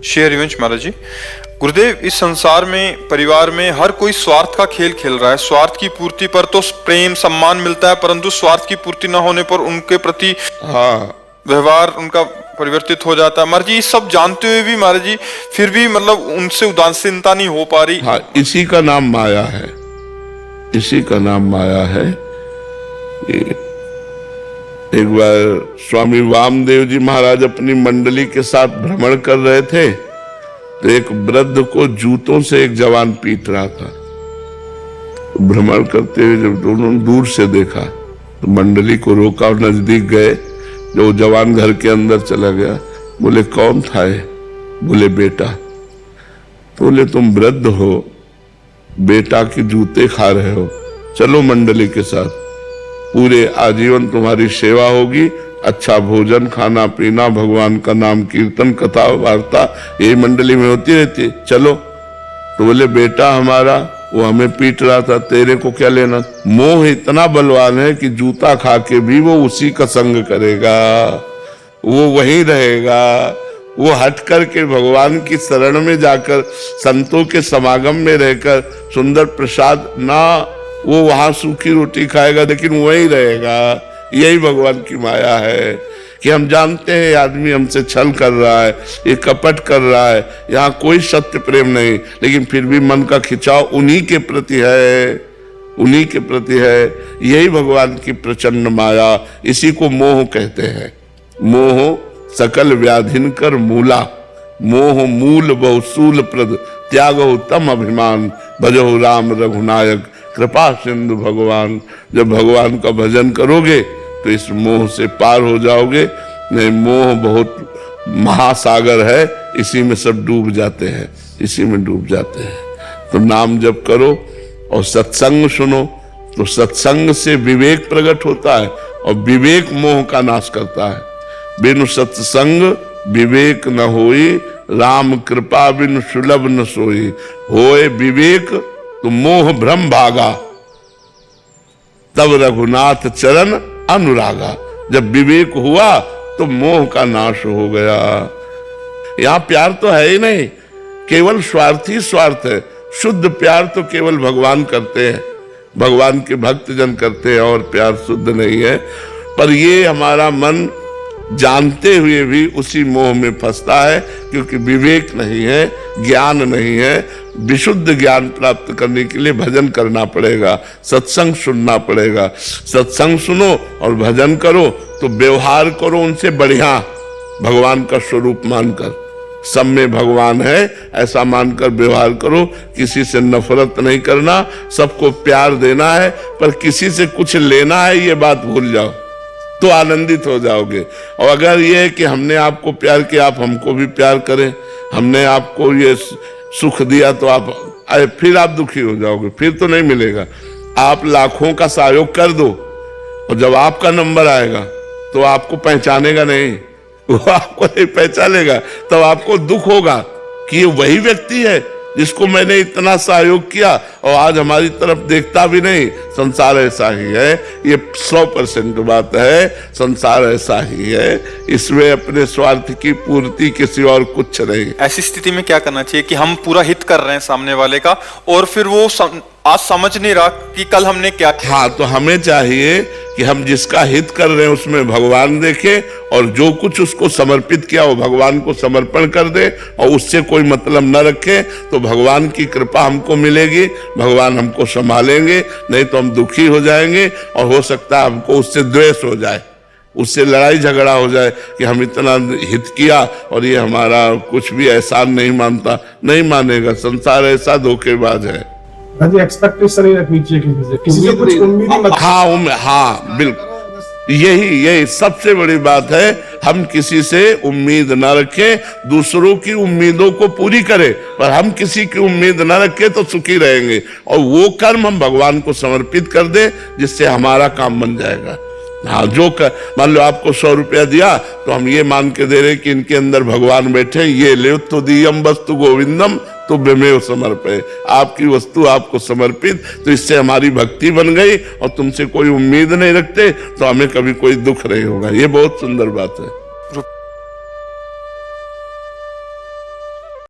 Share revenge महाराज जी। गुरुदेव, इस संसार में परिवार में हर कोई स्वार्थ का खेल खेल रहा है। स्वार्थ की पूर्ति पर तो प्रेम सम्मान मिलता है, परंतु स्वार्थ की पूर्ति न होने पर उनके प्रति व्यवहार उनका परिवर्तित हो जाता है। महाराज जी, सब जानते हुए भी महाराज जी फिर भी मतलब उनसे उदासीनता नहीं हो पा रही। हाँ, इसी का नाम माया है, इसी का नाम माया है। एक बार स्वामी वामदेव जी महाराज अपनी मंडली के साथ भ्रमण कर रहे थे, तो एक वृद्ध को जूतों से एक जवान पीट रहा था। भ्रमण करते हुए जब दोनों दूर से देखा तो मंडली को रोका और नजदीक गए। जो जवान घर के अंदर चला गया, बोले कौन था ये? बोले बेटा। तो बोले तुम वृद्ध हो, बेटा के जूते खा रहे हो, चलो मंडली के साथ, पूरे आजीवन तुम्हारी सेवा होगी, अच्छा भोजन खाना पीना, भगवान का नाम कीर्तन कथा वार्ता यही मंडली में होती रहती, चलो। तो बोले बेटा हमारा वो हमें पीट रहा था, तेरे को क्या लेना? मोह इतना बलवान है कि जूता खा के भी वो उसी का संग करेगा, वो वहीं रहेगा। वो हट करके भगवान की शरण में जाकर संतों के समागम में रहकर सुंदर प्रसाद ना, वो वहां सूखी रोटी खाएगा लेकिन वहीं रहेगा। यही भगवान की माया है कि हम जानते हैं आदमी हमसे छल कर रहा है, ये कपट कर रहा है, यहाँ कोई सत्य प्रेम नहीं, लेकिन फिर भी मन का खिंचाव उन्हीं के प्रति है, उन्हीं के प्रति है। यही भगवान की प्रचंड माया, इसी को मोह कहते हैं। मोह सकल व्याधिन कर मूला, मोह मूल बहुसूल प्रद, त्यागो तम अभिमान, भजो राम रघुनायक, कृपा सिंधु भगवान। जब भगवान का भजन करोगे तो इस मोह से पार हो जाओगे। नहीं, मोह बहुत महासागर है, इसी में सब डूब जाते हैं, इसी में डूब जाते हैं। तो नाम जप करो और सत्संग सुनो, तो सत्संग से विवेक प्रकट होता है और विवेक मोह का नाश करता है। बिनु सत्संग विवेक न होई, राम कृपा बिनु सुलभ न सोई। होए विवेक तो मोह भ्रम भागा, तब रघुनाथ चरण अनुरागा। जब विवेक हुआ तो मोह का नाश हो गया। यहां प्यार तो है ही नहीं, केवल स्वार्थ ही स्वार्थ है। शुद्ध प्यार तो केवल भगवान करते हैं, भगवान के भक्त जन करते हैं, और प्यार शुद्ध नहीं है। पर ये हमारा मन जानते हुए भी उसी मोह में फंसता है, क्योंकि विवेक नहीं है, ज्ञान नहीं है। विशुद्ध ज्ञान प्राप्त करने के लिए भजन करना पड़ेगा, सत्संग सुनना पड़ेगा। सत्संग सुनो और भजन करो तो व्यवहार करो उनसे बढ़िया, भगवान का स्वरूप मानकर। सब में भगवान है ऐसा मानकर व्यवहार करो। किसी से नफरत नहीं करना, सबको प्यार देना है, पर किसी से कुछ लेना है ये बात भूल जाओ, तो आनंदित हो जाओगे। और अगर ये है कि हमने आपको प्यार किया, आप हमको भी प्यार करें, हमने आपको ये सुख दिया, तो आप फिर आप दुखी हो जाओगे, फिर तो नहीं मिलेगा। आप लाखों का सहयोग कर दो और जब आपका नंबर आएगा तो आपको पहचानेगा नहीं, वो आपको नहीं पहचानेगा, तब आपको दुख होगा कि ये वही व्यक्ति है जिसको मैंने इतना सहयोग किया और आज हमारी तरफ देखता भी नहीं। संसार ऐसा ही है, ये 100% बात है। संसार ऐसा ही है, इसमें अपने स्वार्थ की पूर्ति किसी और कुछ नहीं। ऐसी स्थिति में क्या करना चाहिए कि हम पूरा हित कर रहे हैं सामने वाले का, और फिर वो आज समझ नहीं रहा कि कल हमने क्या किया। हाँ, तो हमें चाहिए कि हम जिसका हित कर रहे हैं उसमें भगवान देखें, और जो कुछ उसको समर्पित किया वो भगवान को समर्पण कर दे, और उससे कोई मतलब न रखे, तो भगवान की कृपा हमको मिलेगी, भगवान हमको संभालेंगे। नहीं तो हम दुखी हो जाएंगे, और हो सकता है हमको उससे द्वेष हो जाए, उससे लड़ाई झगड़ा हो जाए कि हम इतना हित किया और ये हमारा कुछ भी एहसान नहीं मानता। नहीं मानेगा, संसार ऐसा धोखेबाज है। एक्सपेक्टेशन नहीं रखनी चाहिए किसी से कुछ उम्मीद ही मत। हाँ बिल्कुल, यही सबसे बड़ी बात है। हम किसी से उम्मीद न रखें, दूसरों की उम्मीदों को पूरी करें, पर हम किसी की उम्मीद न रखें तो सुखी रहेंगे। और वो कर्म हम भगवान को समर्पित कर दें जिससे हमारा काम बन जाएगा। हाँ, जो मान लो आपको 100 रुपया दिया, तो हम ये मान के दे रहे कि इनके अंदर भगवान बैठे, ये ले तो दियम वस्तु गोविंदम तो बेमेव समर्पय, आपकी वस्तु आपको समर्पित। तो इससे हमारी भक्ति बन गई, और तुमसे कोई उम्मीद नहीं रखते तो हमें कभी कोई दुख नहीं होगा। ये बहुत सुंदर बात है।